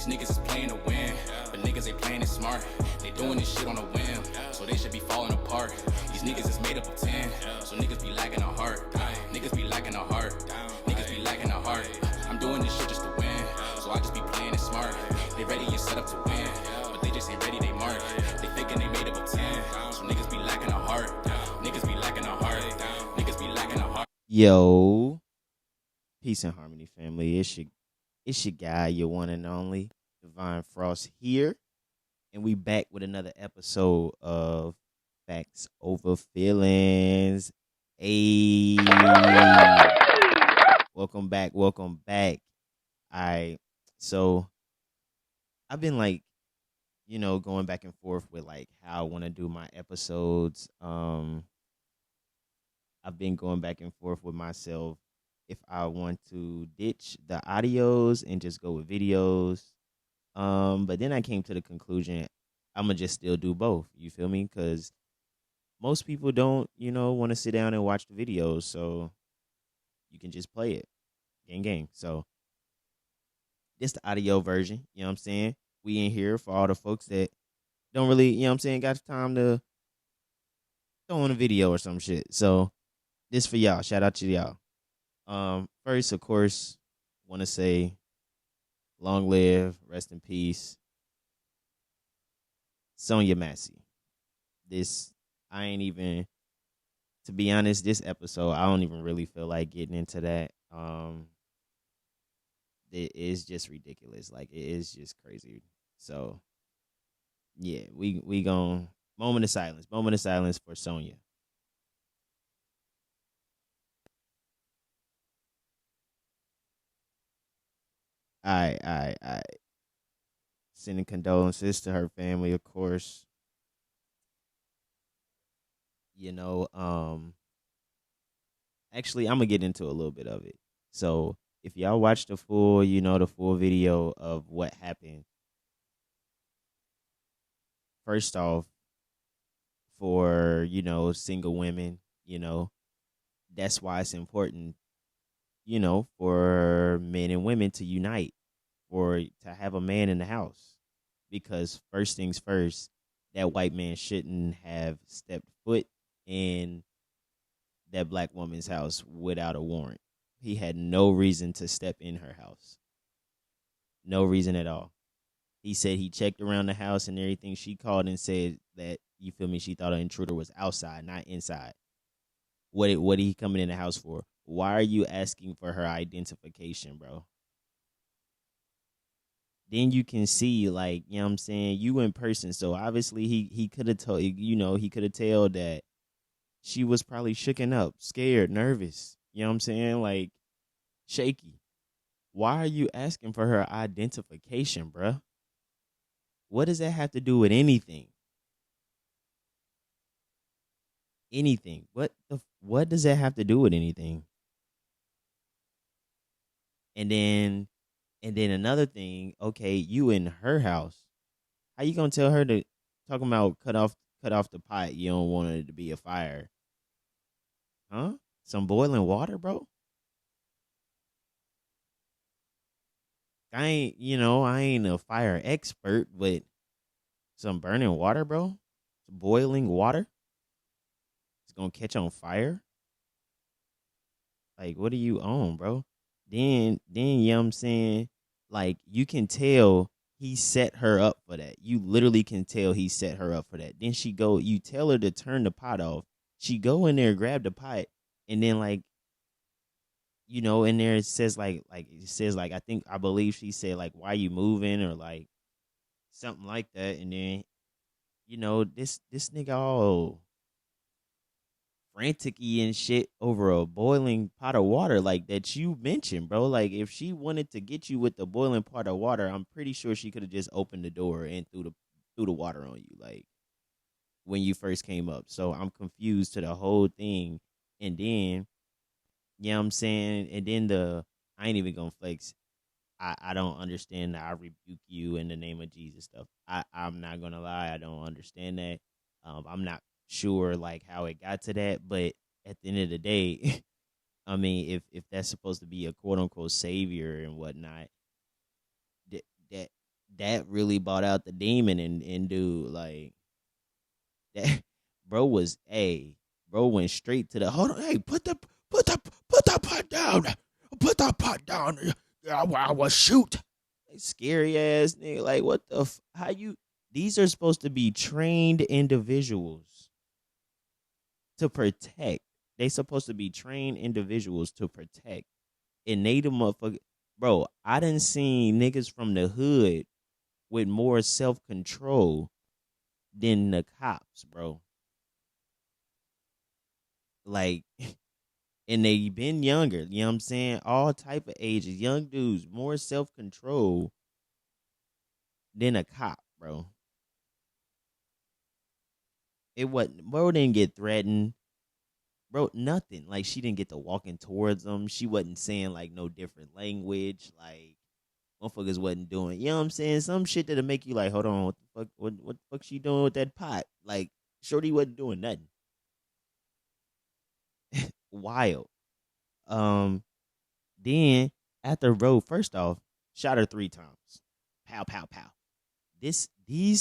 niggas is playing to win, but niggas ain't playing it smart. They doing this shit on a whim, so they should be falling apart. These niggas is made up of 10, so niggas be lacking a heart. Niggas be lacking a heart. Niggas be lacking a heart. I'm doing this shit just to win, so I just be playing it smart. They ready and set up to win, but they just ain't ready, they mark. They thinking they made up of 10, so niggas be lacking a heart. Niggas be lacking a heart. Niggas be lacking a heart. Yo, peace and harmony, family. It's your guy, your one and only Divine Frost here, and we back with another episode of Facts Over Feelings. Hey, welcome back. All right, so I've been going back and forth with how I want to do my episodes. I've been going back and forth with myself if I want to ditch the audios and just go with videos. But then I came to the conclusion I'm going to just still do both. You feel me? Because most people don't, want to sit down and watch the videos. So you can just play it. Gang. So this the audio version. You know what I'm saying? We in here for all the folks that don't really, got time to throw in a video or some shit. So this for y'all. Shout out to y'all. First, of course, want to say long live, rest in peace, Sonya Massey. To be honest, this episode, I don't even really feel like getting into that. It is just ridiculous. It is just crazy. So, yeah, we gon' moment of silence for Sonya. All right. Sending condolences to her family, of course. Actually, I'm gonna get into a little bit of it. So if y'all watch the full video of what happened, first off, for single women, that's why it's important, for men and women to unite, or to have a man in the house. Because first things first, that white man shouldn't have stepped foot in that black woman's house without a warrant. He had no reason to step in her house. No reason at all. He said he checked around the house and everything. She called and said that, you feel me, she thought an intruder was outside, not inside. What he coming in the house for? Why are you asking for her identification, bro? Then you can see, you know what I'm saying, you in person. So obviously he could have told, he could have told that she was probably shooken up, scared, nervous. You know what I'm saying? Shaky. Why are you asking for her identification, bro? What does that have to do with anything? Anything. What does that have to do with anything? And then another thing, okay, you in her house. How you gonna tell her to talking about cut off the pot? You don't want it to be a fire. Huh? Some boiling water, bro? I ain't a fire expert, but some burning water, bro? Boiling water? It's gonna catch on fire? What are you on, bro? Then you know what I'm saying? You can tell he set her up for that. You literally can tell he set her up for that. Then you tell her to turn the pot off. She go in there, grab the pot, and then in there it says I believe she said why you moving, or something like that. And then this nigga all frantic-y and shit over a boiling pot of water that you mentioned, bro. If she wanted to get you with the boiling pot of water, I'm pretty sure she could have just opened the door and threw the water on you when you first came up. So I'm confused to the whole thing. And then, you know what I'm saying? And then I ain't even gonna flex. I don't understand the I rebuke you in the name of Jesus stuff. I'm not gonna lie, I don't understand that. I'm not sure how it got to that, but at the end of the day, I mean, if that's supposed to be a quote unquote savior and whatnot, that that really brought out the demon in dude. Like that, bro was a bro went straight to the hold on. Hey, put the pot down. Put the pot down. I will shoot. Scary ass nigga. Like what the how you? These are supposed to be trained individuals to protect. They supposed to be trained individuals to protect. And they the motherfucker. Bro, I done seen niggas from the hood with more self control than the cops, bro. Like, and they been younger. You know what I'm saying? All type of ages, young dudes, more self control than a cop, bro. It wasn't. Bro didn't get threatened. Bro, nothing. Like she didn't get to walking towards them. She wasn't saying like no different language. Like motherfuckers wasn't doing. You know what I'm saying? Some shit that'll make you like, hold on, what the fuck? What the fuck she doing with that pot? Like Shorty wasn't doing nothing. Wild. Um. Then after bro, first off, shot her 3 times. Pow pow pow. These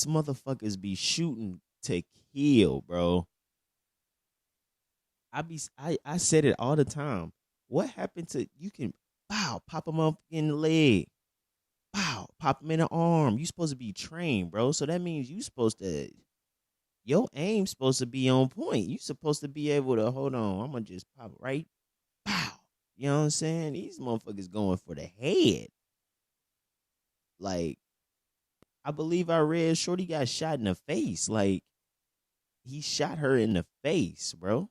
motherfuckers be shooting to kill, bro. I said it all the time. What happened to you can bow, pop them up in the leg, bow, pop them in the arm. You supposed to be trained, bro. So that means you supposed to your aim supposed to be on point. You supposed to be able to hold on. I'm gonna just pop it right, bow. You know what I'm saying? These motherfuckers going for the head. Like I believe I read Shorty got shot in the face. Like he shot her in the face, bro.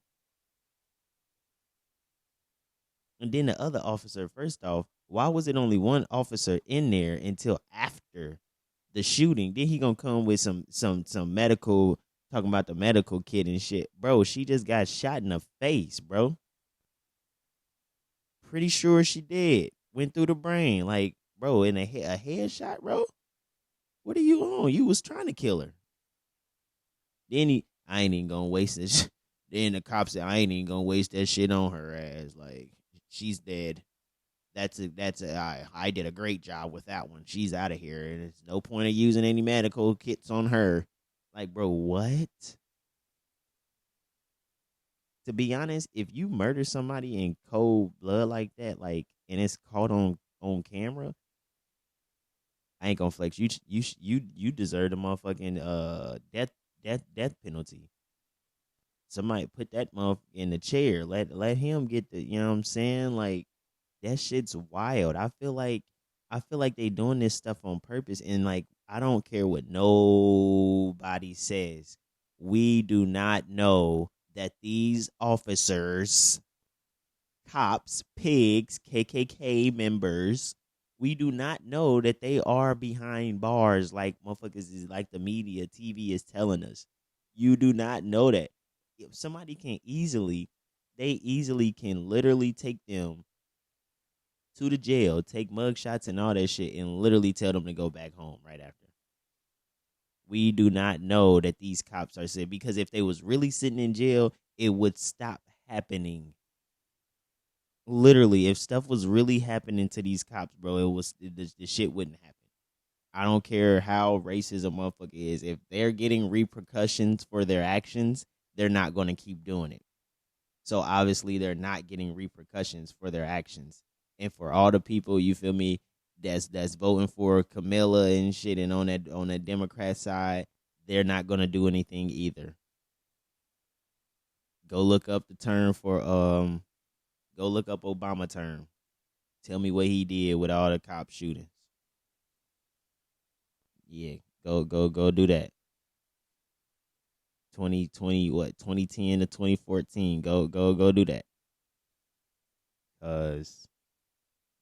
And then the other officer, first off, why was it only one officer in there until after the shooting? Then he gonna come with some medical talking about the medical kit and shit. Bro, she just got shot in the face, bro. Pretty sure she did. Went through the brain. Like, bro, in a headshot, bro? What are you on? You was trying to kill her. Then I ain't even gonna waste this. Then the cops said, I ain't even gonna waste that shit on her ass. Like, she's dead. I did a great job with that one. She's out of here. And there's no point of using any medical kits on her. Like, bro, what? To be honest, if you murder somebody in cold blood like that, like, and it's caught on camera, I ain't gonna flex. You deserve the motherfucking death penalty. Somebody put that motherfucker in the chair. Let him get the, you know what I'm saying? Like that shit's wild. I feel like they doing this stuff on purpose, and like I don't care what nobody says. We do not know that these officers, cops, pigs, KKK members, we do not know that they are behind bars like motherfuckers is like the media, TV is telling us. You do not know that. If somebody they easily can literally take them to the jail, take mugshots and all that shit, and literally tell them to go back home right after. We do not know that these cops are sick because if they was really sitting in jail, it would stop happening. Literally, if stuff was really happening to these cops, bro, the shit wouldn't happen. I don't care how racist a motherfucker is. If they're getting repercussions for their actions, they're not going to keep doing it. So obviously, they're not getting repercussions for their actions. And for all the people, you feel me, that's voting for Camilla and shit, and on that Democrat side, they're not going to do anything either. Go look up the term for Go look up Obama term. Tell me what he did with all the cop shootings. Yeah, go do that. 2020 what 2010 to 2014. Go do that. Cause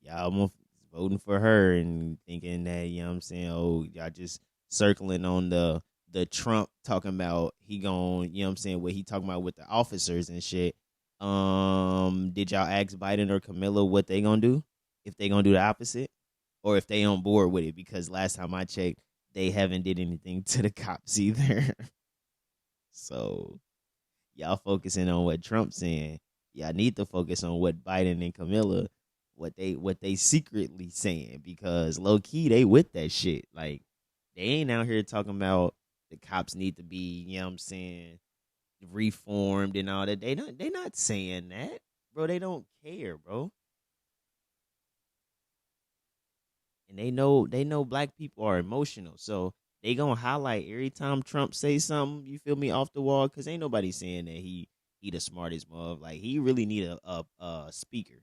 y'all voting for her and thinking that, you know what I'm saying, oh, y'all just circling on the Trump talking about he gon', you know what I'm saying, what he talking about with the officers and shit. Did y'all ask Biden or Camilla what they gonna do? If they gonna do the opposite? Or if they on board with it? Because last time I checked, they haven't did anything to the cops either. So y'all focusing on what Trump's saying. Y'all need to focus on what Biden and Camilla, what they secretly saying, because low key they with that shit. Like they ain't out here talking about the cops need to be, you know what I'm saying, reformed and all that. They not saying that, bro. They don't care, bro. And they know black people are emotional. So they gonna highlight every time Trump say something, you feel me, off the wall, cause ain't nobody saying that he the smartest mother. Like he really need a speaker.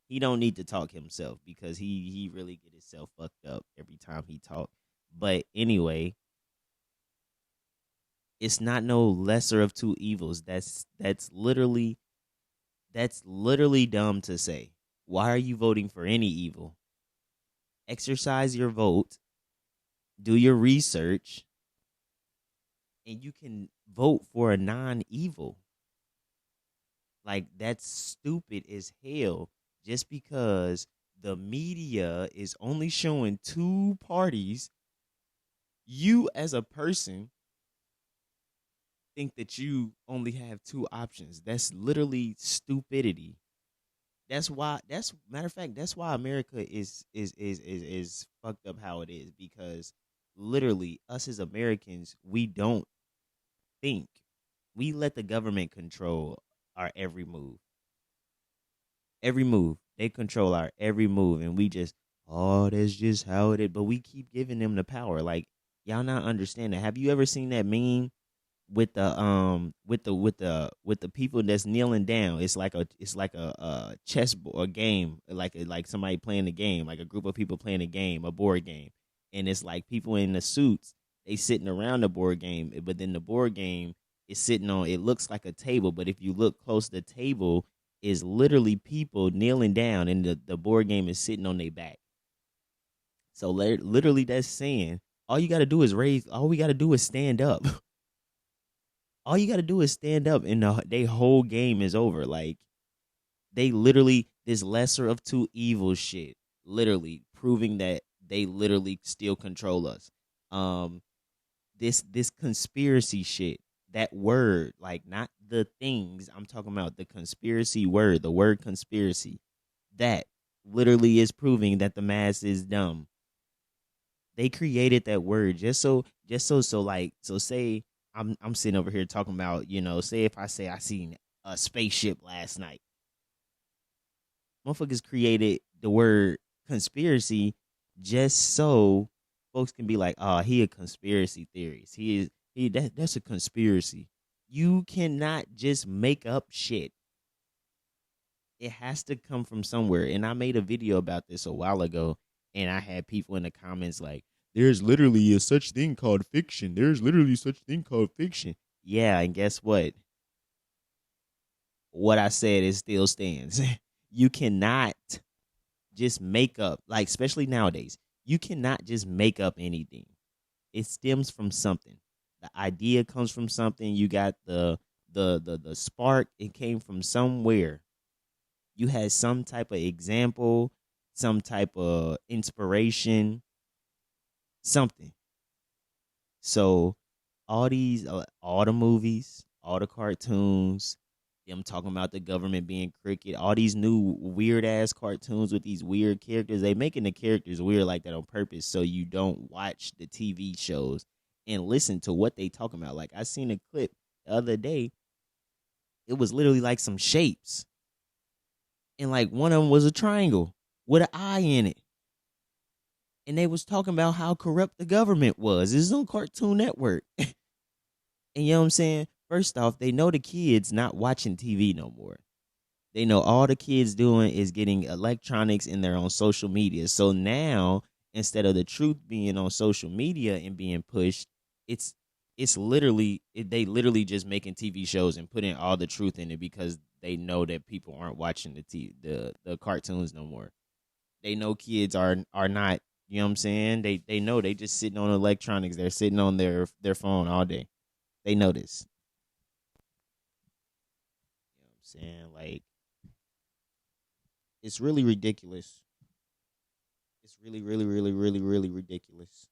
He don't need to talk himself because he really get himself fucked up every time he talk. But anyway, it's not no lesser of two evils. That's literally dumb to say. Why are you voting for any evil? Exercise your vote, do your research, and you can vote for a non-evil. Like that's stupid as hell. Just because the media is only showing two parties, you as a person think that you only have two options. That's literally stupidity. That's matter of fact, that's why America is fucked up how it is, because literally us as Americans, we don't think. We let the government control our every move. Every move. They control our every move, and we just, oh, that's just how it is. But we keep giving them the power. Like, y'all not understanding. Have you ever seen that meme with the people that's kneeling down? It's like a chessboard, a game, like somebody playing a game, like a group of people playing a game, a board game, and it's like people in the suits, they sitting around the board game, but then the board game is sitting on, it looks like a table, but if you look close, the table is literally people kneeling down, and the board game is sitting on their back. So literally, that's saying all you got to do is raise. All we got to do is stand up. All you got to do is stand up, and they whole game is over. Like they literally, this lesser of two evils shit, literally proving that they literally still control us. Um, this conspiracy shit, that word, like not the things, I'm talking about the conspiracy word, the word conspiracy, that literally is proving that the mass is dumb. They created that word just so say I'm sitting over here talking about, say if I say I seen a spaceship last night. Motherfuckers created the word conspiracy just so folks can be like, oh, he a conspiracy theorist. That's a conspiracy. You cannot just make up shit. It has to come from somewhere. And I made a video about this a while ago, and I had people in the comments like, there's literally a such thing called fiction. There's literally such thing called fiction. Yeah, and guess what? What I said, it still stands. You cannot just make up, like especially nowadays, you cannot just make up anything. It stems from something. The idea comes from something. You got the spark. It came from somewhere. You had some type of example, some type of inspiration, something. So all the movies, all the cartoons, them talking about the government being crooked, all these new weird ass cartoons with these weird characters, they making the characters weird like that on purpose so you don't watch the TV shows and listen to what they talking about. Like I seen a clip the other day, it was literally like some shapes, and like one of them was a triangle with an eye in it, and they was talking about how corrupt the government was. It's on Cartoon Network. And you know what I'm saying? First off, they know the kids not watching TV no more. They know all the kids doing is getting electronics in their own social media. So now, instead of the truth being on social media and being pushed, it's they literally just making TV shows and putting all the truth in it because they know that people aren't watching the cartoons no more. They know kids are not, you know what I'm saying? They know they just sitting on electronics. They're sitting on their phone all day. They know this. You know what I'm saying? Like, it's really ridiculous. It's really, really, really, really, really ridiculous.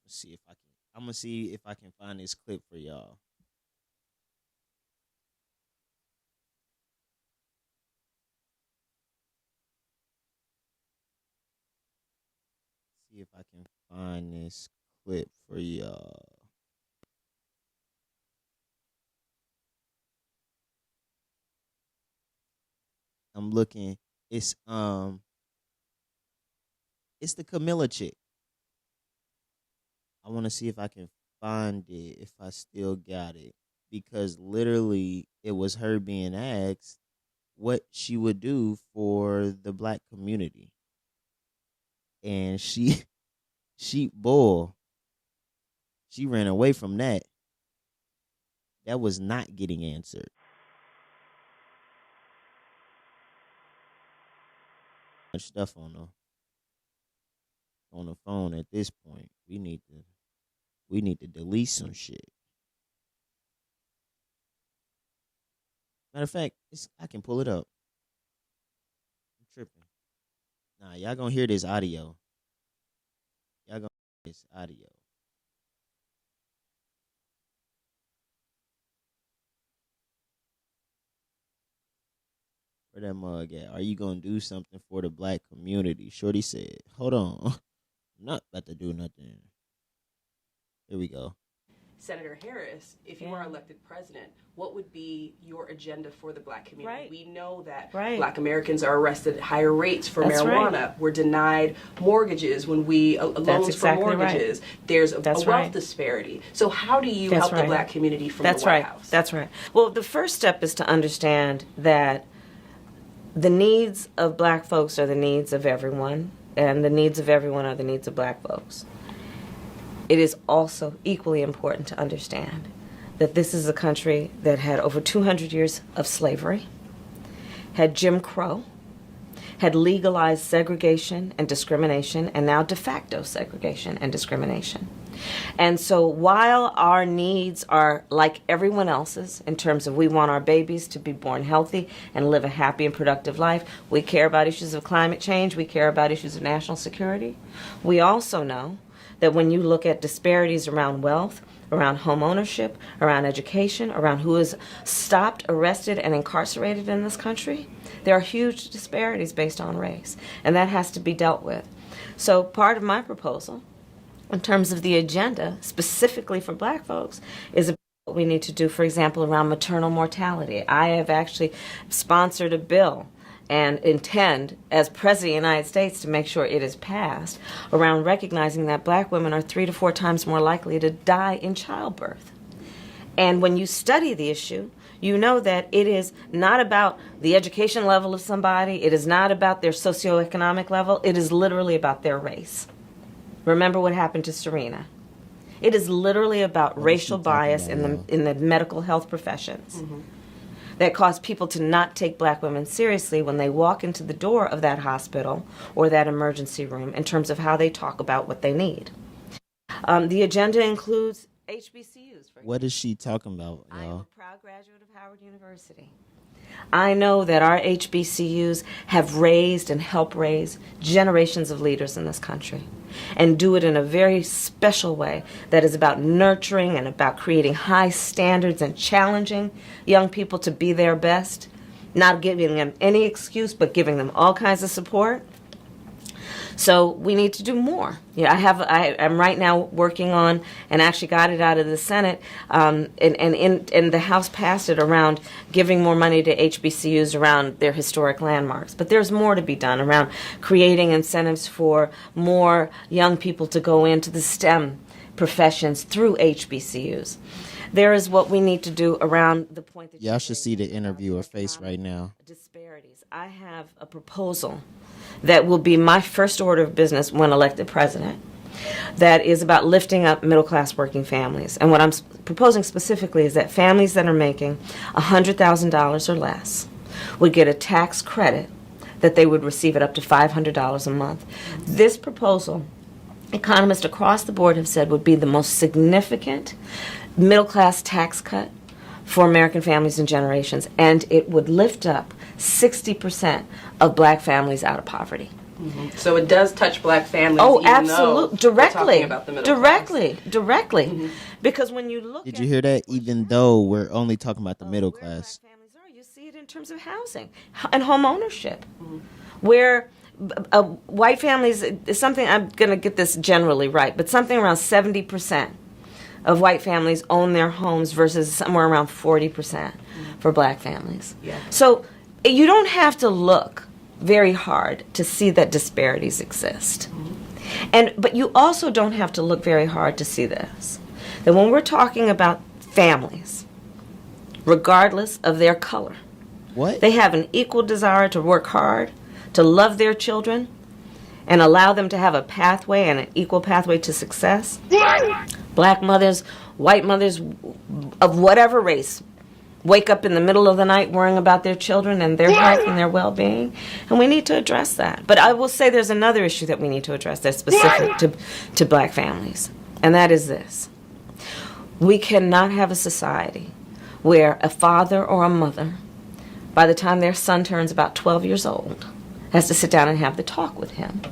Let's see if I can. I'm gonna see if I can find this clip for y'all. See if I can find this clip for y'all. I'm looking. It's the Camilla chick. I want to see if I can find it, if I still got it, because literally it was her being asked what she would do for the black community, and she ran away from that. That was not getting answered. Much stuff on the phone at this point. We need to delete some shit. Matter of fact, I can pull it up. I'm tripping. Nah, y'all gonna hear this audio. Y'all gonna hear this audio. Where that mug at? Are you gonna do something for the black community? Shorty said, hold on. I'm not about to do nothing. Here we go. Senator Harris, if you are elected president, what would be your agenda for the black community? Right. We know that Right. black Americans are arrested at higher rates for That's marijuana. right. We're denied mortgages when loans exactly for mortgages. right. There's a That's wealth right. disparity. So how do you That's help the right. black community from That's the White right. House? That's right. Well, the first step is to understand that the needs of black folks are the needs of everyone, and the needs of everyone are the needs of black folks. It is also equally important to understand that this is a country that had over 200 years of slavery, had Jim Crow, had legalized segregation and discrimination, and now de facto segregation and discrimination. And so while our needs are like everyone else's in terms of we want our babies to be born healthy and live a happy and productive life, we care about issues of climate change, we care about issues of national security, we also know that when you look at disparities around wealth, around home ownership, around education, around who is stopped, arrested, and incarcerated in this country, there are huge disparities based on race, and that has to be dealt with. So part of my proposal, in terms of the agenda, specifically for black folks, is about what we need to do, for example, around maternal mortality. I have actually sponsored a bill and intend, as President of the United States, to make sure it is passed, around recognizing that black women are 3 to 4 times more likely to die in childbirth. And when you study the issue, you know that it is not about the education level of somebody, it is not about their socioeconomic level, it is literally about their race. Remember what happened to Serena. It is literally about racial bias in the medical health professions. Mm-hmm. That cause people to not take black women seriously when they walk into the door of that hospital or that emergency room in terms of how they talk about what they need. The agenda includes HBCUs. What is she talking about, y'all? I am a proud graduate of Howard University. I know that our HBCUs have raised and helped raise generations of leaders in this country and do it in a very special way that is about nurturing and about creating high standards and challenging young people to be their best, not giving them any excuse but giving them all kinds of support. So we need to do more. Yeah, I'm right now working on, and actually got it out of the Senate, and the House passed it around giving more money to HBCUs around their historic landmarks. But there's more to be done around creating incentives for more young people to go into the STEM professions through HBCUs. There is what we need to do around the point that y'all should see the interviewer face right now. Disparities. I have a proposal that will be my first order of business when elected president, that is about lifting up middle-class working families. And what I'm proposing specifically is that families that are making $100,000 or less would get a tax credit that they would receive it up to $500 a month. This proposal, economists across the board have said, would be the most significant middle-class tax cut for American families and generations, and it would lift up 60% of black families out of poverty. Mm-hmm. So it does touch black families. Oh, even absolutely, though we're directly, talking about the middle class. directly. Mm-hmm. Because when you look, did you hear that? Even though we're only talking about the middle class, black families are, you see it in terms of housing and home ownership, where white families, something, I'm going to get this generally right, but something around 70% of white families own their homes versus somewhere around 40% for black families. Yeah. So you don't have to look very hard to see that disparities exist. But you also don't have to look very hard to see this. That when we're talking about families, regardless of their color, What? they have an equal desire to work hard, to love their children, and allow them to have a pathway and an equal pathway to success. Black mothers, white mothers of whatever race, wake up in the middle of the night worrying about their children and their health and their well-being, and we need to address that. But I will say there's another issue that we need to address that's specific to black families, and that is this. We cannot have a society where a father or a mother, by the time their son turns about 12 years old, has to sit down and have the talk with him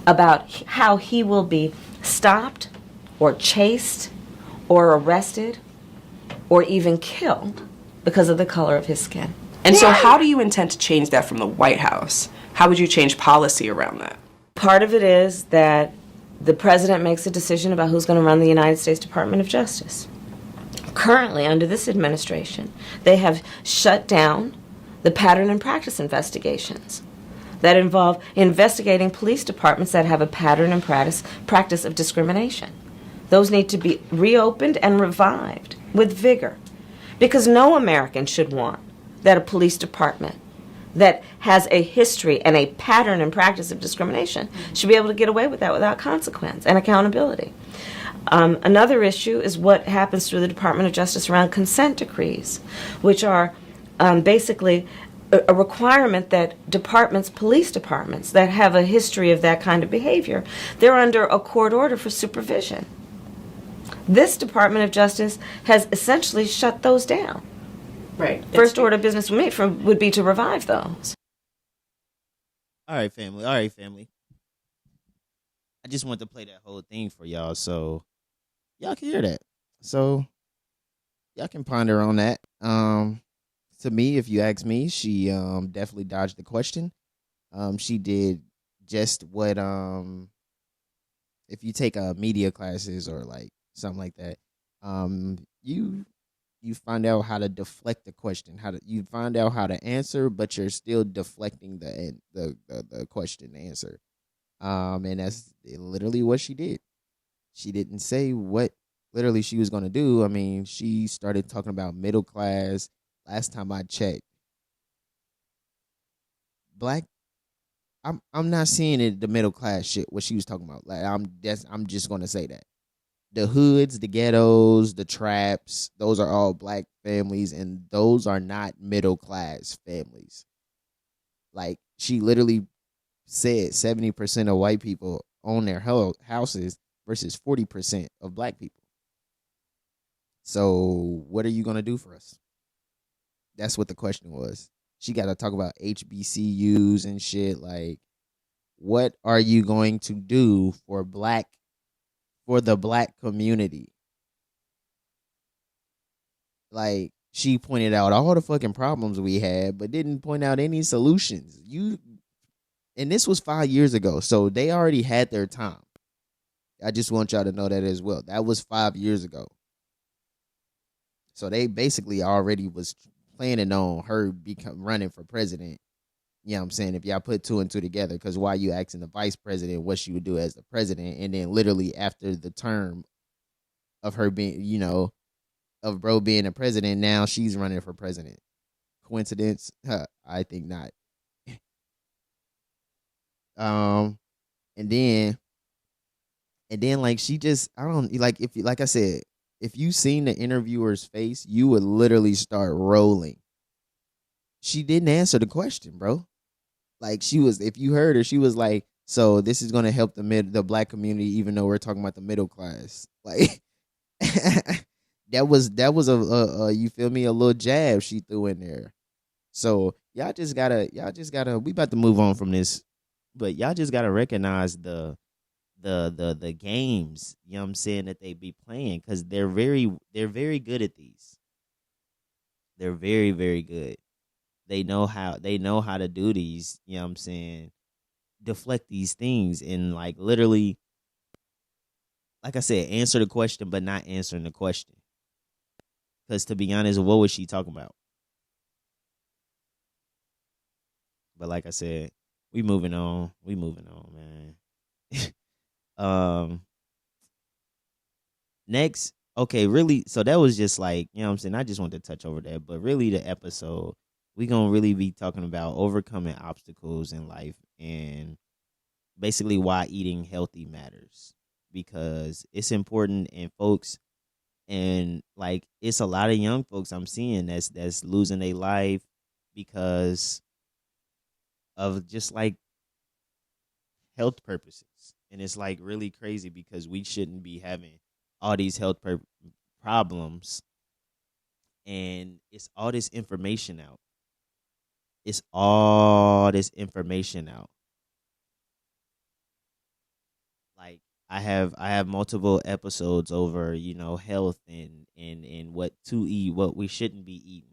about how he will be stopped or chased or arrested or even killed because of the color of his skin. And so how do you intend to change that from the White House? How would you change policy around that? Part of it is that the president makes a decision about who's going to run the United States Department of Justice. Currently, under this administration, they have shut down the pattern and practice investigations that involve investigating police departments that have a pattern and practice of discrimination. Those need to be reopened and revived with vigor, because no American should want that a police department that has a history and a pattern and practice of discrimination should be able to get away with that without consequence and accountability. Another issue is what happens through the Department of Justice around consent decrees, which are basically a requirement that police departments that have a history of that kind of behavior, they're under a court order for supervision. This Department of Justice has essentially shut those down. Right. First order of business would be to revive those. All right, family. All right, family. I just want to play that whole thing for y'all so y'all can hear that. So y'all can ponder on that. To me, if you ask me, she definitely dodged the question. She did just what if you take media classes or like something like that, you find out how to deflect the question, you find out how to answer, but you're still deflecting the question answer. And that's literally what she did. She didn't say what literally she was going to do. I mean, she started talking about middle class. Last time I checked, black, I'm not seeing it the middle class shit. What she was talking about, like I'm just gonna say that the hoods, the ghettos, the traps, those are all black families, and those are not middle class families. Like she literally said, 70% of white people own their houses versus 40% of black people. So what are you gonna do for us? That's what the question was. She got to talk about HBCUs and shit. Like, what are you going to do for the black community? Like, she pointed out all the fucking problems we had, but didn't point out any solutions. And this was 5 years ago, so they already had their time. I just want y'all to know that as well. That was 5 years ago. So they basically already was planning on her running for president. You know what I'm saying? If y'all put two and two together, because why you asking the vice president what she would do as the president, and then literally after the term of her being, of bro being a president, now she's running for president. Coincidence? I think not. And then like she just, I don't like, if like I said, if you seen the interviewer's face, you would literally start rolling. She didn't answer the question, bro. Like if you heard her, she was like, so this is going to help the black community, even though we're talking about the middle class. Like that was a you feel me, a little jab she threw in there. So y'all just gotta, we about to move on from this, but y'all just gotta recognize the games, you know what I'm saying, that they be playing, because they're very good at these. They're very, very good. They know how to do these, you know what I'm saying, deflect these things and like literally, like I said, answer the question but not answering the question. Because to be honest, what was she talking about? But like I said, we moving on. We moving on, man. um Next, okay, really, so that was just like, you know what I'm saying? I just wanted to touch over that. But really the episode, we gonna really be talking about overcoming obstacles in life and basically why eating healthy matters. Because it's important and folks and like it's a lot of young folks I'm seeing that's losing their life because of just like health purposes. And it's like really crazy because we shouldn't be having all these problems, and it's all this information out. It's all this information out. Like I have multiple episodes over, health and what to eat, what we shouldn't be eating.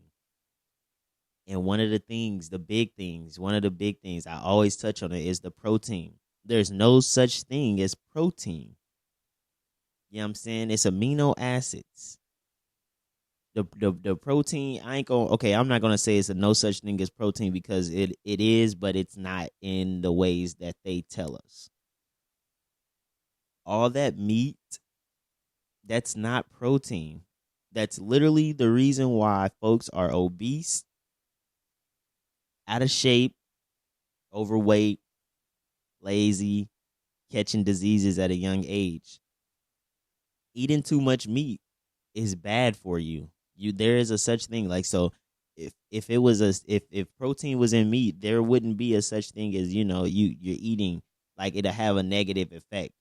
And one of the big things I always touch on it is the protein. There's no such thing as protein. You know what I'm saying? It's amino acids. The protein, I'm not gonna say it's a no such thing as protein because it is, but it's not in the ways that they tell us. All that meat, that's not protein. That's literally the reason why folks are obese, out of shape, overweight, lazy, catching diseases at a young age. Eating too much meat is bad for you. There is a such thing, like, so if it was if protein was in meat, there wouldn't be a such thing as you're eating, like, it'll have a negative effect.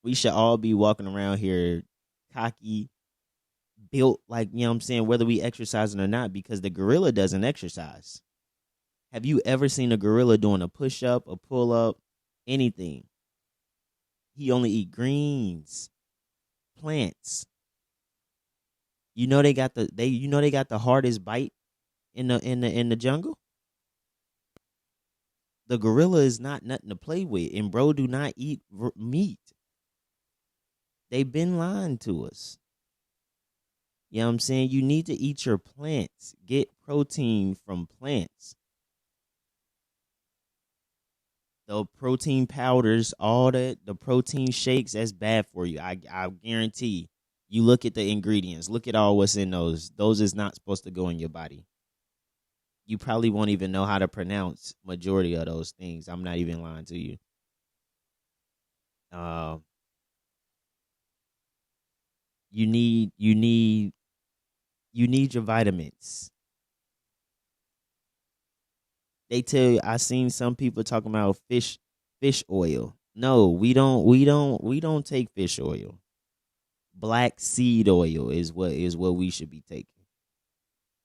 We should all be walking around here cocky, built, like, you know what I'm saying, whether we exercising or not, because the gorilla doesn't exercise. Have you ever seen a gorilla doing a push-up, a pull-up, anything? He only eat greens, plants. They got the hardest bite in the jungle. The gorilla is not nothing to play with, and bro do not eat meat. They've been lying to us. You know what I'm saying? You need to eat your plants. Get protein from plants. The protein powders, all that, the protein shakes, that's bad for you. I guarantee. You look at the ingredients. Look at all what's in those. Those is not supposed to go in your body. You probably won't even know how to pronounce majority of those things. I'm not even lying to you. You need your vitamins. They tell you, I seen some people talking about fish oil. No, we don't take fish oil. Black seed oil is what we should be taking.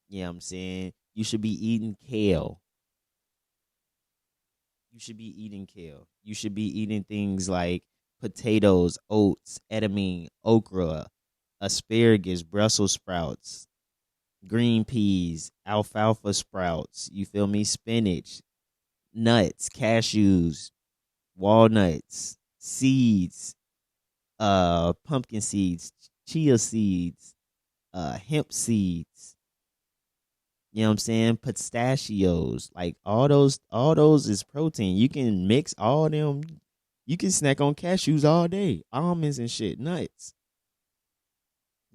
You know what I'm saying? You should be eating kale. You should be eating things like potatoes, oats, edamame, okra, asparagus, Brussels sprouts, green peas, alfalfa sprouts, you feel me? Spinach, nuts, cashews, walnuts, seeds, pumpkin seeds, chia seeds, hemp seeds. You know what I'm saying? Pistachios, like all those is protein. You can mix all them. You can snack on cashews all day, almonds and shit, nuts.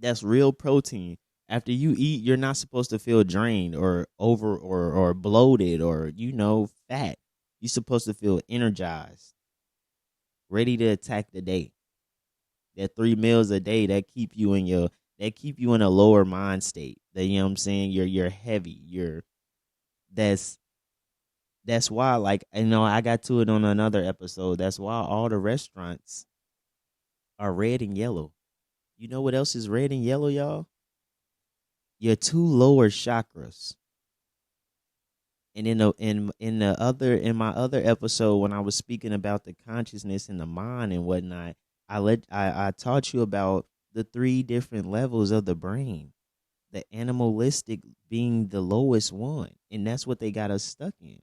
That's real protein. After you eat, you're not supposed to feel drained or over or bloated or fat. You're supposed to feel energized, ready to attack the day. That 3 meals a day that keep you in a lower mind state. That, you know what I'm saying, you're heavy. That's why, like, I got to it on another episode. That's why all the restaurants are red and yellow. You know what else is red and yellow, y'all? Your 2 lower chakras. And in my other episode, when I was speaking about the consciousness and the mind and whatnot, I taught you about the 3 different levels of the brain. The animalistic being the lowest one, and that's what they got us stuck in.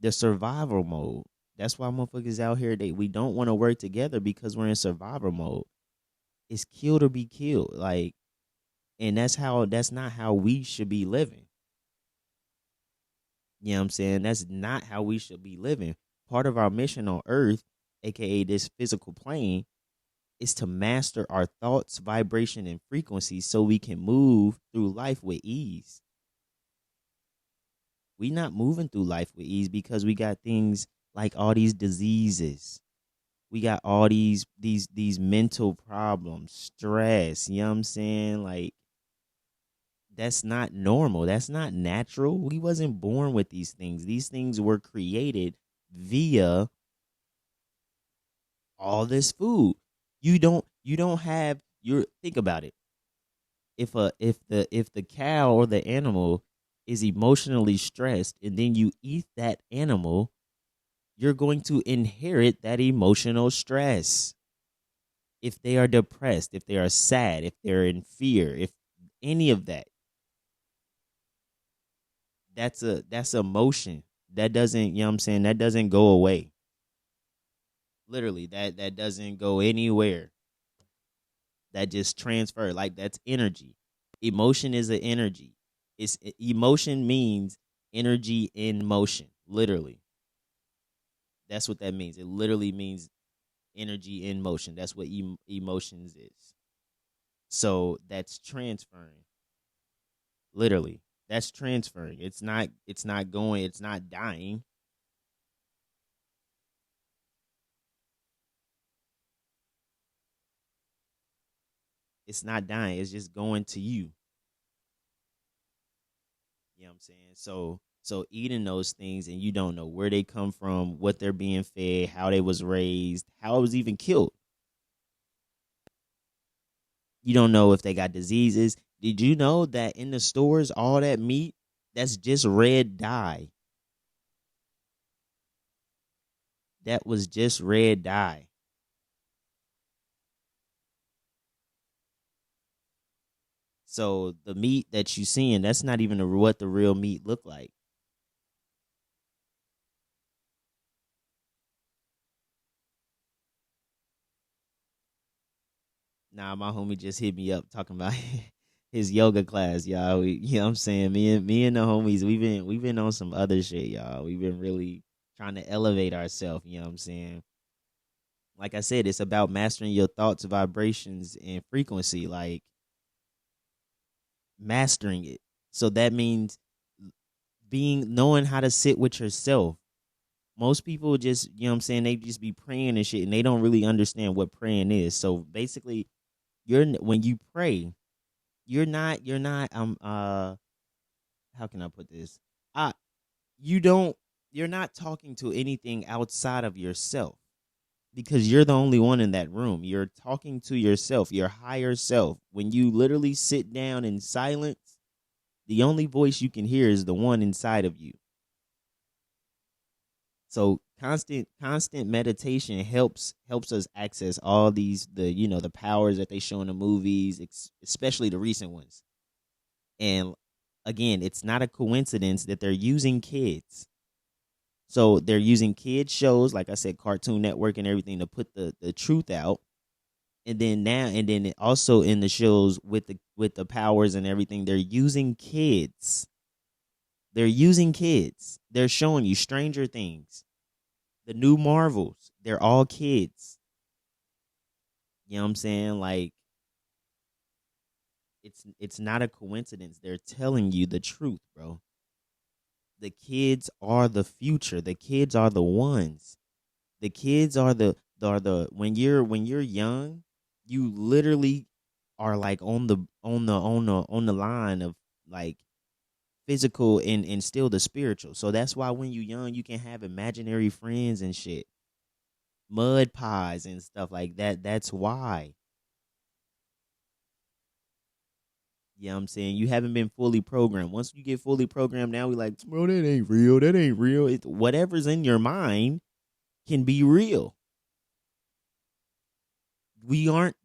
The survival mode. That's why motherfuckers out here, we don't want to work together because we're in survival mode. It's kill or be killed. Like, and that's not how we should be living. You know what I'm saying? That's not how we should be living. Part of our mission on earth, aka this physical plane, is to master our thoughts, vibration, and frequency so we can move through life with ease. We not moving through life with ease because we got things like all these diseases. We got all these mental problems, stress, you know what I'm saying? Like, that's not normal. That's not natural. We wasn't born with these things. These things were created via all this food. You don't have your think about it. If the cow or the animal is emotionally stressed and then you eat that animal, you're going to inherit that emotional stress. If they are depressed, if they are sad, if they're in fear, if any of that, that's emotion. That doesn't, you know what I'm saying, that doesn't go away. Literally, that doesn't go anywhere. That just transfer, like that's energy. Emotion is an energy. Emotion means energy in motion, literally. That's what that means. It literally means energy in motion. That's what emotions is. So that's transferring. Literally. That's transferring. It's not going, it's not dying. It's not dying. It's just going to you. You know what I'm saying? So eating those things and you don't know where they come from, what they're being fed, how they was raised, how it was even killed. You don't know if they got diseases. Did you know that in the stores, all that meat, that's just red dye? That was just red dye. So the meat that you seeing, that's not even what the real meat look like. Nah, my homie just hit me up talking about his yoga class, y'all. You know what I'm saying? Me and the homies, we've been on some other shit, y'all. We've been really trying to elevate ourselves, you know what I'm saying? Like I said, it's about mastering your thoughts, vibrations, and frequency, like mastering it. So that means knowing how to sit with yourself. Most people just, you know what I'm saying, they just be praying and shit and they don't really understand what praying is. So basically, when you pray, you're not how can I put this? You're not talking to anything outside of yourself because you're the only one in that room. You're talking to yourself, your higher self. When you literally sit down in silence, the only voice you can hear is the one inside of you. So constant meditation helps us access all these the powers that they show in the movies, especially the recent ones. And again, it's not a coincidence that they're using kids. So they're using kid shows, like I said, Cartoon Network and everything, to put the truth out. And then also in the shows with the powers and everything, they're using kids. They're using kids. They're showing you Stranger Things, the new Marvels. They're all kids. You know what I'm saying? Like, it's not a coincidence. They're telling you the truth, bro. The kids are the future. The kids are the ones. The kids are the when you're young, you literally are like on the line of like physical and still the spiritual. So that's why when you're young, you can have imaginary friends and shit, mud pies and stuff like that. That's why. You know what I'm saying? You haven't been fully programmed. Once you get fully programmed, now we like, bro, that ain't real. That ain't real. Whatever's in your mind can be real. You aren't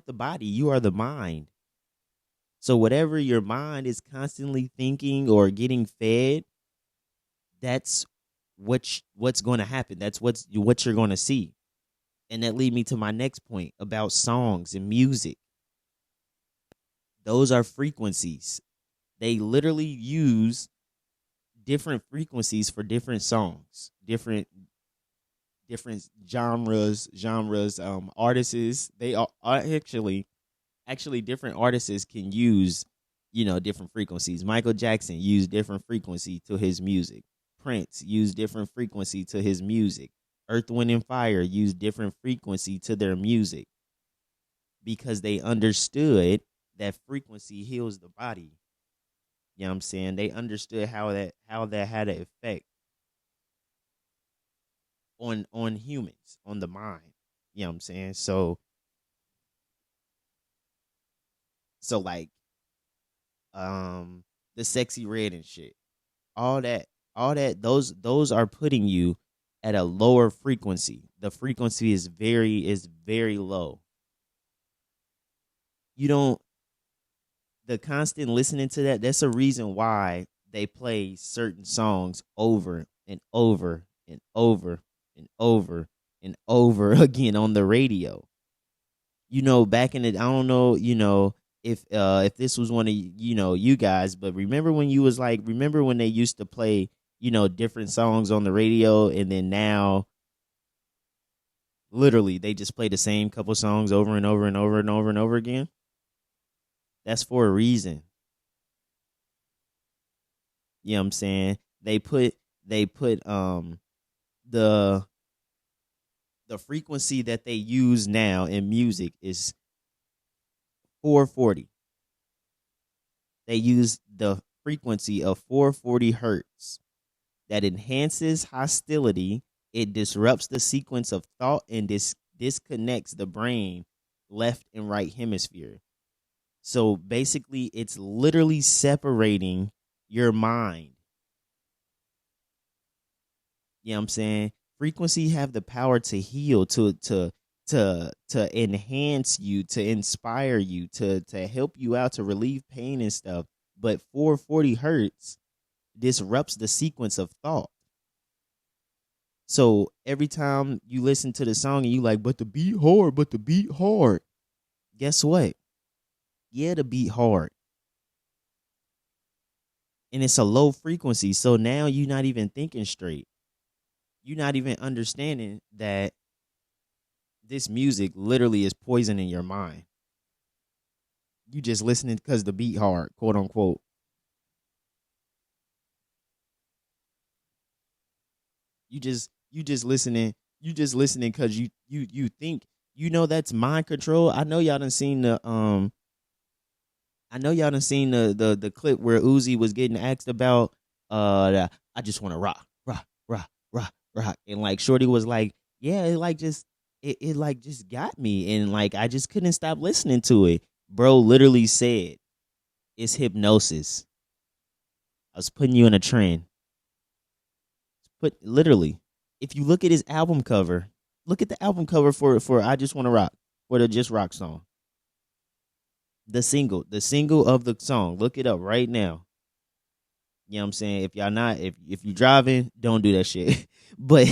the body. You are the mind. So whatever your mind is constantly thinking or getting fed, that's what's going to happen. That's what you're going to see. And that lead me to my next point about songs and music. Those are frequencies. They literally use different frequencies for different songs, different genres, artists. They are actually different artists can use, different frequencies. Michael Jackson used different frequency to his music. Prince used different frequency to his music. Earth, Wind, and Fire used different frequency to their music because they understood that frequency heals the body. You know what I'm saying? They understood how that had an effect on humans, on the mind. You know what I'm saying? So like the Sexy Red and shit. All that those are putting you at a lower frequency. The frequency is very low. The constant listening to that's a reason why they play certain songs over and over and over and over and over again on the radio. Back in the, I don't know, if this was one of you guys, but remember when they used to play different songs on the radio, and then now literally they just play the same couple songs over and over and over and over and over again. That's for a reason. You know what I'm saying? They put the frequency that they use now in music is 440. They use the frequency of 440 hertz that enhances hostility. It disrupts the sequence of thought and disconnects the brain left and right hemisphere. So basically, it's literally separating your mind. You know what I'm saying? Frequency have the power to heal, to enhance you, to inspire you, to help you out, to relieve pain and stuff. But 440 hertz disrupts the sequence of thought. So every time you listen to the song and you like, but the beat hard. Guess what? Yeah, the beat hard. And it's a low frequency. So now you're not even thinking straight. You're not even understanding that this music literally is poisoning your mind. You just listening because the beat hard, quote unquote. You just listening because you think that's mind control. I know y'all done seen the clip where Uzi was getting asked about I just want to rock. And like Shorty was like, yeah, it just got me, and like I just couldn't stop listening to it. Bro literally said it's hypnosis. I was putting you in a trend. But literally, if you look at his album cover, look at the album cover for I Just Wanna Rock, for the Just Rock song. The single of the song. Look it up right now. You know what I'm saying? If y'all not, if you driving, don't do that shit. But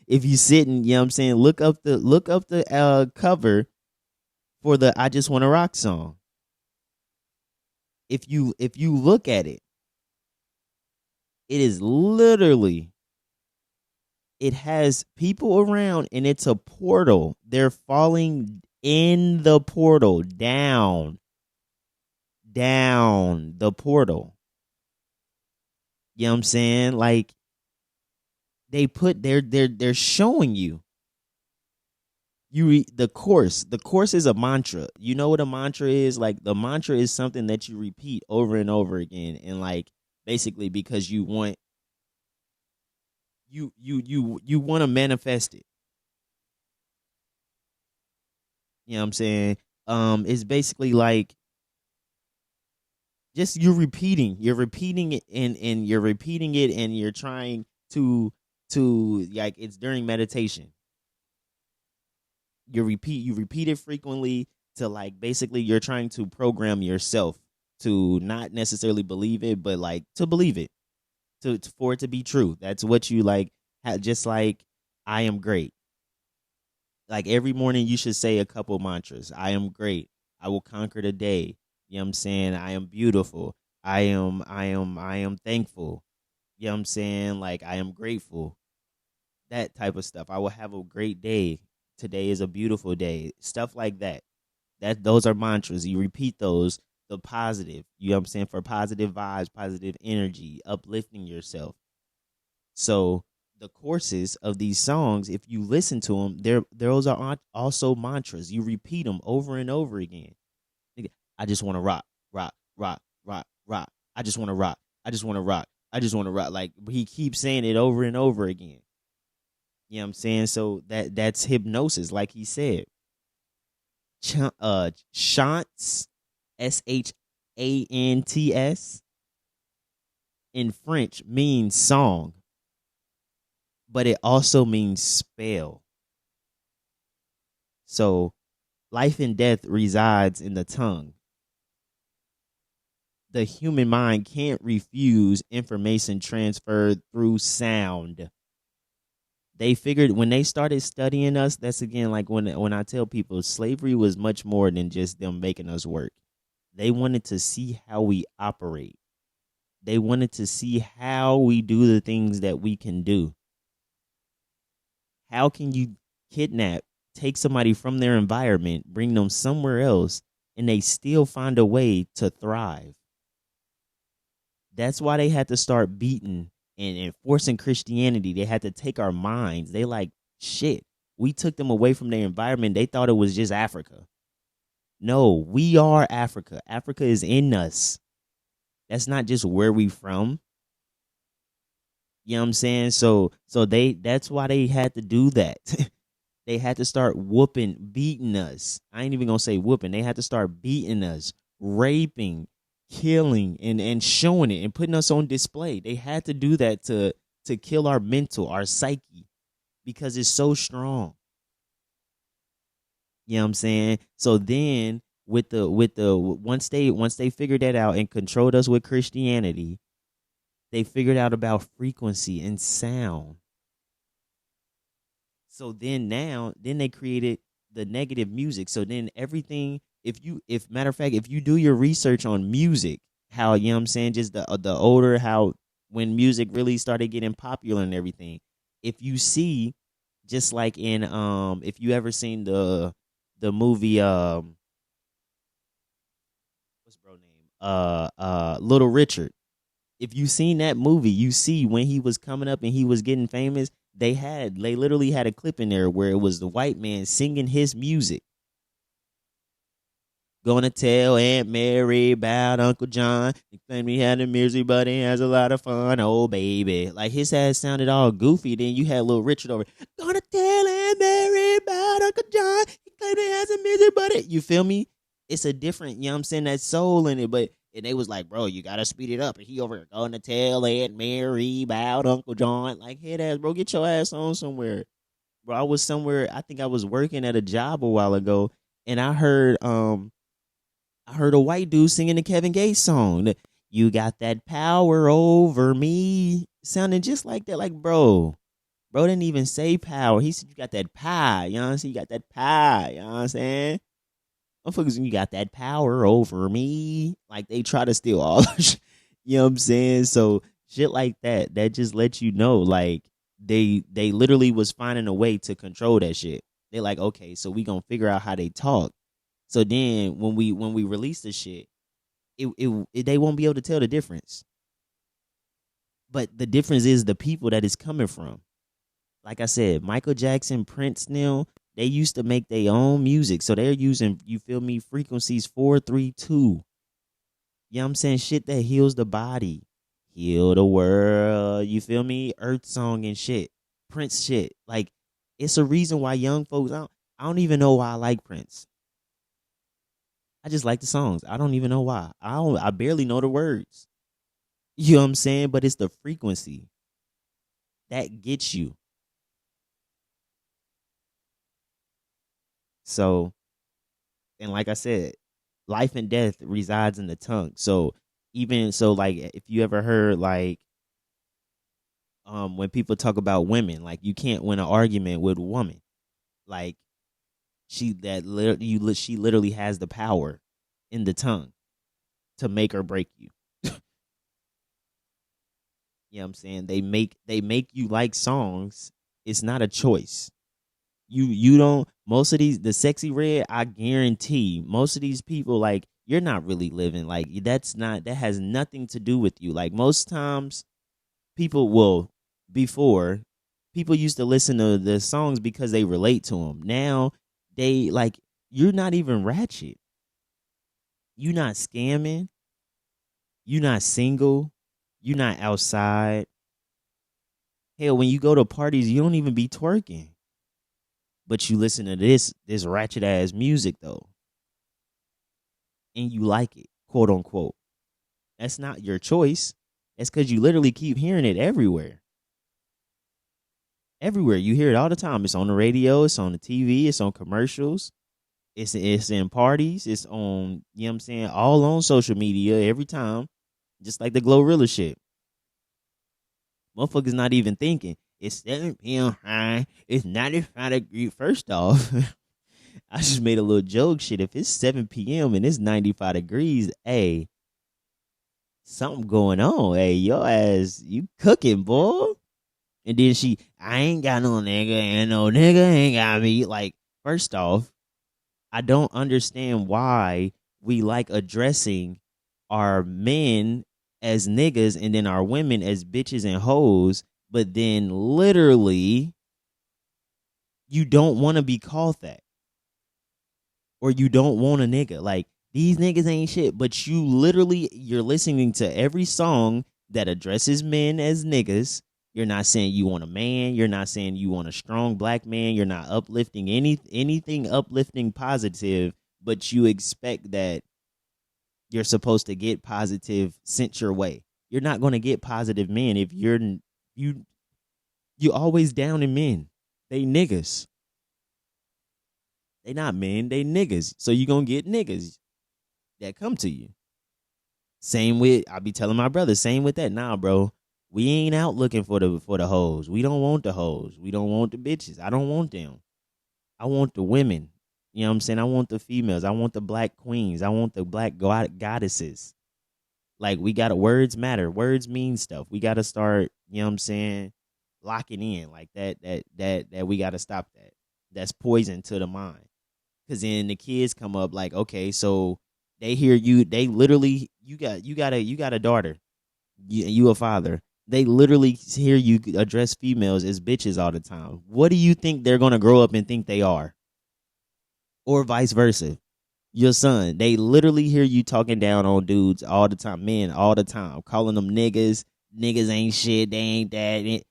if you sitting, you know what I'm saying, look up the cover for the I Just Wanna Rock song. If you look at it, it is literally, it has people around and it's a portal. They're falling in the portal, down the portal. You know what I'm saying? Like they're showing you. You read the course. The course is a mantra. You know what a mantra is? Like the mantra is something that you repeat over and over again, and like basically because you want you want to manifest it. You know what I'm saying? It's basically like just you're repeating it and you're repeating it and you're trying to like it's during meditation. You repeat it frequently to like basically you're trying to program yourself to not necessarily believe it, but like to believe it, to for it to be true. That's what you like. Just like I am great. Like every morning you should say a couple mantras. I am great. I will conquer the day. You know what I'm saying? I am beautiful. I am thankful. You know what I'm saying? Like I am grateful. That type of stuff. I will have a great day. Today is a beautiful day. Stuff like that. Those are mantras. You repeat those, the positive. You know what I'm saying? For positive vibes, positive energy, uplifting yourself. So the courses of these songs, if you listen to them, those are also mantras. You repeat them over and over again. I just want to rock, rock, rock, rock, rock. I just want to rock. I just want to rock. I just want to rock. Like he keeps saying it over and over again. You know what I'm saying? So that's hypnosis, like he said. Chants, Shants, in French means song, but it also means spell. So life and death resides in the tongue. The human mind can't refuse information transferred through sound. They figured when they started studying us, that's again like when I tell people slavery was much more than just them making us work. They wanted to see how we operate. They wanted to see how we do the things that we can do. How can you kidnap, take somebody from their environment, bring them somewhere else, and they still find a way to thrive? That's why they had to start beating and enforcing Christianity. They had to take our minds. They like, shit, we took them away from their environment. They thought it was just Africa. No, we are Africa. Africa is in us. That's not just where we from. You know what I'm saying? So that's why they had to do that. They had to start beating us. I ain't even gonna say whooping. They had to start beating us, raping, killing, and showing it and putting us on display. They had to do that to kill our mental, our psyche, because it's so strong. You know what I'm saying? So then with the once they figured that out and controlled us with Christianity, they figured out about frequency and sound. So then they created the negative music. So then everything, if matter of fact, if you do your research on music, how, you know what I'm saying, just the older, how when music really started getting popular and everything, if you see, just like in if you ever seen the movie what's bro name, Little Richard. If you seen that movie, you see when he was coming up and he was getting famous, they literally had a clip in there where it was the white man singing his music. Gonna tell Aunt Mary about Uncle John. He claimed he had a misery, but he has a lot of fun. Oh, baby. Like his ass sounded all goofy. Then you had Little Richard over. Gonna tell Aunt Mary about Uncle John. He claimed he has a misery, but you feel me? It's a different, you know what I'm saying, that soul in it. And they was like, bro, you gotta speed it up. And he over gonna tell Aunt Mary about Uncle John. Like, head ass, bro, get your ass on somewhere. Bro, I was somewhere, I think I was working at a job a while ago, and I heard a white dude singing the Kevin Gates song. You got that power over me. Sounding just like that. Like, bro didn't even say power. He said you got that pie. You know what I'm saying? You got that pie. You know what I'm saying? Motherfuckers, you got that power over me. Like, they try to steal all the shit. You know what I'm saying? So shit like that just lets you know, like, they literally was finding a way to control that shit. They like, okay, so we gonna figure out how they talk. So then when we release the shit, they won't be able to tell the difference. But the difference is the people that it's coming from. Like I said, Michael Jackson, Prince, Neil, they used to make their own music. So they're using, you feel me, frequencies 432. You know what I'm saying? Shit that heals the body. Heal the world. You feel me? Earth song and shit. Prince shit. Like, it's a reason why young folks, I don't even know why I like Prince. I just like the songs. I don't even know why. I barely know the words. You know what I'm saying? But it's the frequency that gets you. So, and like I said, life and death resides in the tongue. So even so, like, if you ever heard, like, when people talk about women, like you can't win an argument with a woman. Like she literally has the power in the tongue to make or break you. You know what I'm saying? They make you like songs. It's not a choice. You don't, most of these, the sexy red, I guarantee most of these people, like, you're not really living. Like, that has nothing to do with you. Like, most times people will, before, people used to listen to the songs because they relate to them. Now they, like, you're not even ratchet. You're not scamming. You're not single. You're not outside. Hell, when you go to parties, you don't even be twerking. But you listen to this ratchet ass music though. And you like it, quote unquote. That's not your choice. That's because you literally keep hearing it everywhere. Everywhere. You hear it all the time. It's on the radio, it's on the TV, it's on commercials, it's in parties, it's on, you know what I'm saying, all on social media every time. Just like the Glorilla shit. Motherfuckers not even thinking. It's 7 p.m. high. It's 95 degrees. First off, I just made a little joke shit. If it's 7 p.m. and it's 95 degrees, hey, something going on. Hey, your ass, you cooking, boy. And then I ain't got no nigga, and no nigga ain't got me. Like, first off, I don't understand why we like addressing our men as niggas and then our women as bitches and hoes, but then literally you don't want to be called that. Or you don't want a nigga. Like, these niggas ain't shit, but you're listening to every song that addresses men as niggas. You're not saying you want a man. You're not saying you want a strong black man. You're not uplifting anything uplifting positive, but you expect that you're supposed to get positive sent your way. You're not going to get positive men if you always down in men. They niggas. They not men, they niggas. So you going to get niggas that come to you. Same with, I be telling my brother, same with that. Nah, bro. We ain't out looking for the hoes. We don't want the hoes. We don't want the bitches. I don't want them. I want the women. You know what I'm saying? I want the females. I want the black queens. I want the black goddesses. Like, we got to, words matter. Words mean stuff. We got to start, you know what I'm saying, locking in like that we got to stop that. That's poison to the mind. Because then the kids come up like, okay, so they hear you. They literally, you got a daughter. You a father. They literally hear you address females as bitches all the time. What do you think they're going to grow up and think they are? Or vice versa. Your son, they literally hear you talking down on dudes all the time, men all the time, calling them niggas. Niggas ain't shit. They ain't that.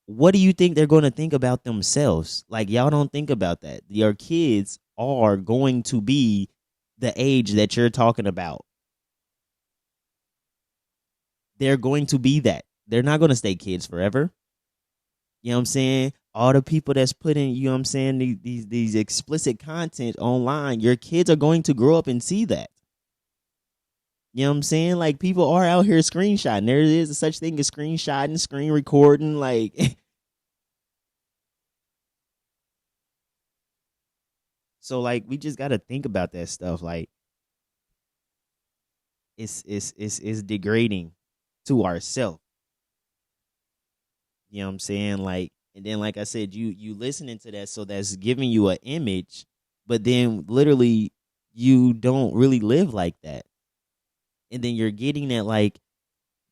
What do you think they're going to think about themselves? Like, y'all don't think about that. Your kids are going to be the age that you're talking about. They're going to be that. They're not going to stay kids forever. You know what I'm saying? All the people that's putting, you know what I'm saying, these explicit content online, your kids are going to grow up and see that. You know what I'm saying? Like, people are out here screenshotting. There is such thing as screenshotting, screen recording, like. So, like, we just got to think about that stuff. Like, it's degrading to ourselves. You know what I'm saying? Like, and then, like I said, you listening to that, so that's giving you an image, but then literally you don't really live like that. And then you're getting that, like,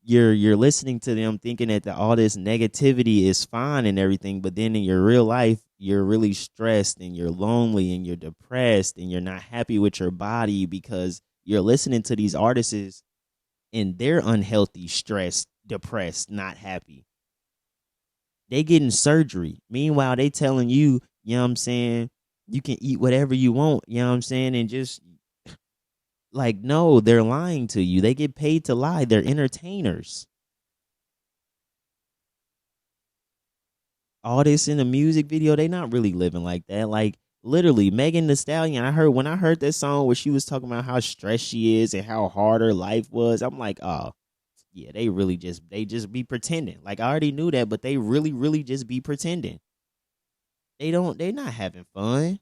you're listening to them thinking that all this negativity is fine and everything, but then in your real life, you're really stressed and you're lonely and you're depressed and you're not happy with your body because you're listening to these artists and they're unhealthy, stressed, depressed, not happy. They getting surgery. Meanwhile, they telling you, you know what I'm saying, you can eat whatever you want, you know what I'm saying, and just, like, no, they're lying to you. They get paid to lie. They're entertainers. All this in the music video, they not really living like that. Like, literally, Megan Thee Stallion, when I heard that song where she was talking about how stressed she is and how hard her life was, I'm like, oh, Yeah, they just be pretending. Like I already knew that, but they really just be pretending. They not having fun.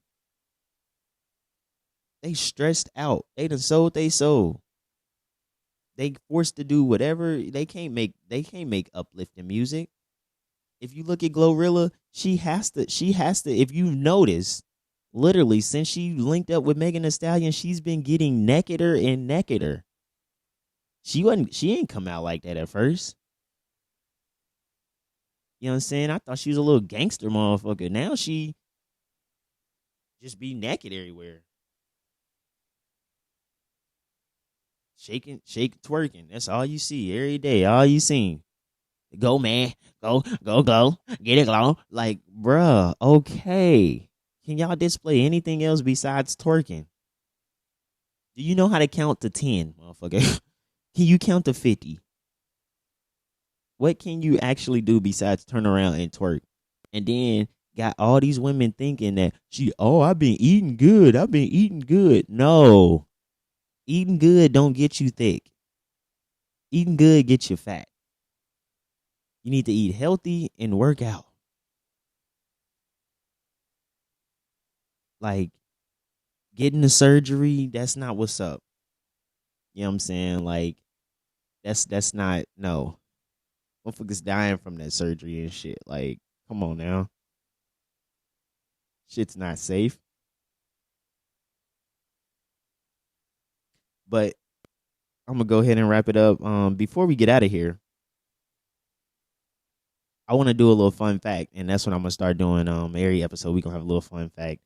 They stressed out. They done sold they soul. They forced to do whatever. They can't make uplifting music. If you look at Glorilla, she has to if you've noticed, literally since she linked up with Megan Thee Stallion, she's been getting nakeder and nakeder. She ain't come out like that at first. You know what I'm saying? I thought she was a little gangster motherfucker. Now she just be naked everywhere. Shaking, twerking. That's all you see every day. All you seen. Go, man. Go. Get it, glow. Like, bruh, okay. Can y'all display anything else besides twerking? Do you know how to count to 10, motherfucker? Can you count to 50? What can you actually do besides turn around and twerk? And then got all these women thinking that I've been eating good. I've been eating good. No. Eating good don't get you thick. Eating good gets you fat. You need to eat healthy and work out. Like getting the surgery, that's not what's up. You know what I'm saying? Like that's not no. Motherfuckers dying from that surgery and shit. Like, come on now. Shit's not safe. But I'm gonna go ahead and wrap it up. Before we get out of here, I want to do a little fun fact, and that's what I'm gonna start doing. Every episode we gonna have a little fun fact,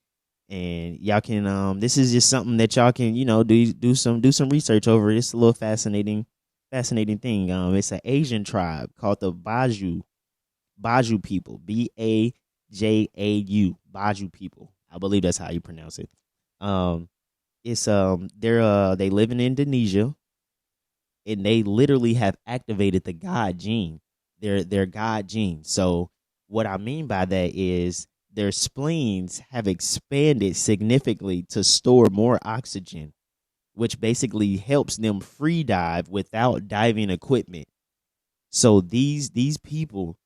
and y'all can. This is just something that y'all can, do some research over. It's a little fascinating thing. It's an Asian tribe called the Baju people, Bajau, Baju people. I believe that's how you pronounce it. It's they live in Indonesia, and they literally have activated the God gene, their God gene. So what I mean by that is their spleens have expanded significantly to store more oxygen, which basically helps them free dive without diving equipment. So these people,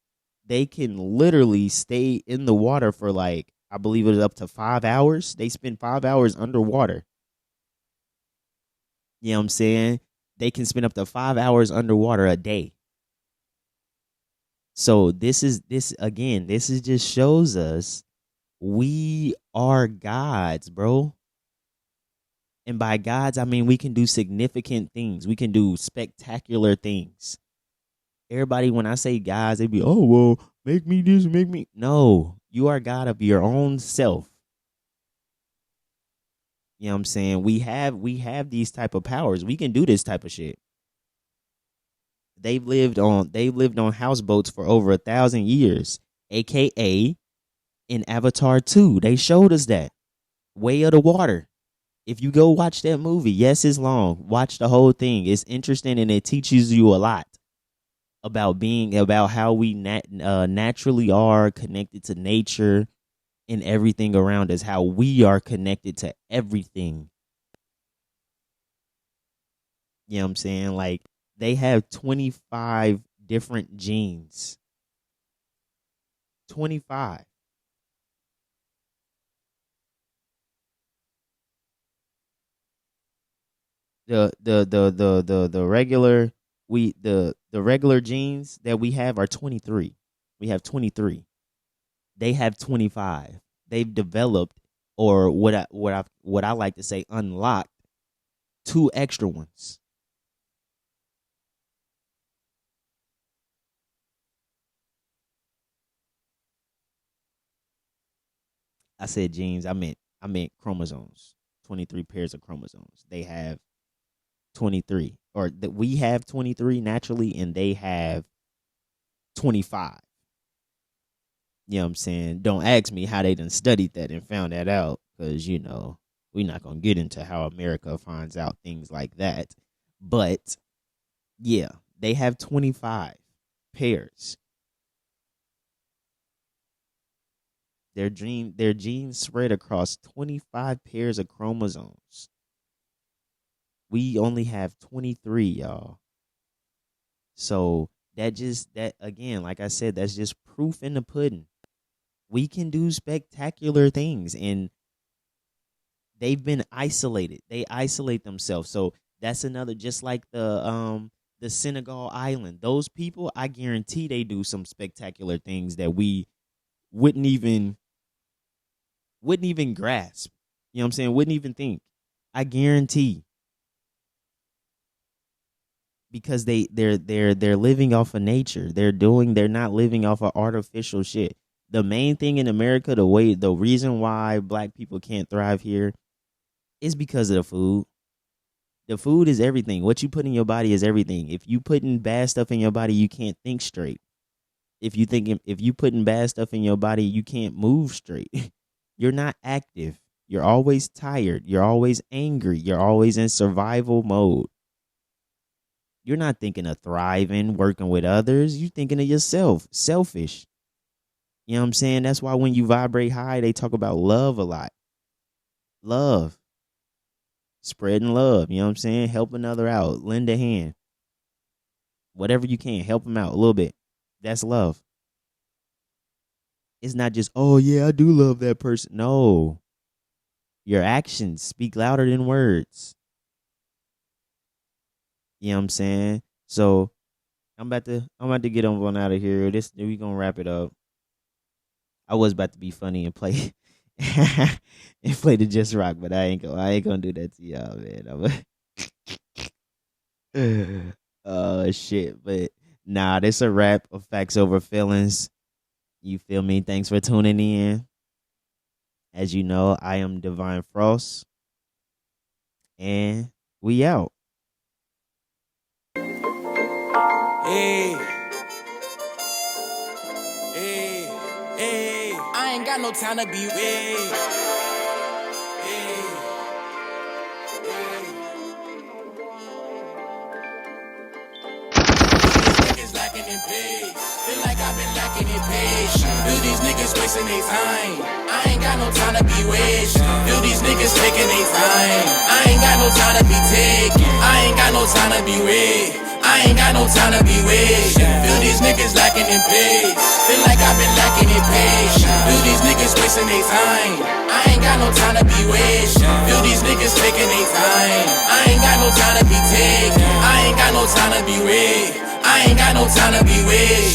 they can literally stay in the water for like, I believe it was up to 5 hours. They spend 5 hours underwater. You know what I'm saying? They can spend up to 5 hours underwater a day. So this just shows us we are gods, bro. And by gods, I mean we can do significant things. We can do spectacular things. Everybody, when I say gods, they be, oh, well, make me this, make me. No, you are God of your own self. You know what I'm saying? We have these type of powers. We can do this type of shit. They've lived on houseboats for over 1,000 years, aka in Avatar 2. They showed us that. Way of the Water. If you go watch that movie, yes, it's long. Watch the whole thing. It's interesting and it teaches you a lot about how we naturally are connected to nature and everything around us, how we are connected to everything. You know what I'm saying? Like, they have 25 different genes. 25. The regular genes that we have are 23. We have 23. They have 25. They've developed, or what I like to say, unlocked 2 extra ones. I said genes. I meant chromosomes. 23 pairs of chromosomes. They have 23, or that we have 23 naturally, and they have 25. You know what I'm saying? Don't ask me how they done studied that and found that out, because we're not gonna get into how America finds out things like that. But yeah, they have 25 pairs. Their genes spread across 25 pairs of chromosomes. We only have 23, y'all. So that again, like I said, that's just proof in the pudding. We can do spectacular things, and they've been isolated. They isolate themselves. So that's another, just like the Senegal Island. Those people, I guarantee they do some spectacular things that we wouldn't even grasp. You know what I'm saying? Wouldn't even think. I guarantee. Because they're living off of nature. They're not living off of artificial shit. The main thing in America, the reason why black people can't thrive here is because of the food. The food is everything. What you put in your body is everything. If you putting bad stuff in your body, you can't think straight. If you putting bad stuff in your body, you can't move straight. You're not active. You're always tired. You're always angry. You're always in survival mode. You're not thinking of thriving, working with others. You're thinking of yourself, selfish. You know what I'm saying? That's why when you vibrate high, they talk about love a lot. Love. Spreading love, you know what I'm saying? Help another out. Lend a hand. Whatever you can, help them out a little bit. That's love. It's not just, oh yeah, I do love that person. No. Your actions speak louder than words. You know what I'm saying? So I'm about to get on out of here. We gonna wrap it up. I was about to be funny and play and play the Just Rock, but I ain't gonna do that to y'all, man. Oh shit. But nah, this a wrap of Facts Over Feelings. You feel me? Thanks for tuning in. As you know, I am Divine Frost. And we out. Hey, hey, hey, I ain't got no time to be hey, hey, niggas lacking in pace. Feel like I've been lacking in patience. Feel these niggas wasting their time. I ain't got no time to be wasting. Feel these niggas taking their time. I ain't got no time to be taking. I ain't got no time to be waiting. I ain't got no time to be wasting. Feel these niggas lacking in pace. Feel like I've been lacking in patience. Feel these niggas wasting their time. I ain't got no time to be wasting. Feel these niggas taking their time. I ain't got no time to be taking. I ain't got no time to be waiting. I ain't got no time to be wasting.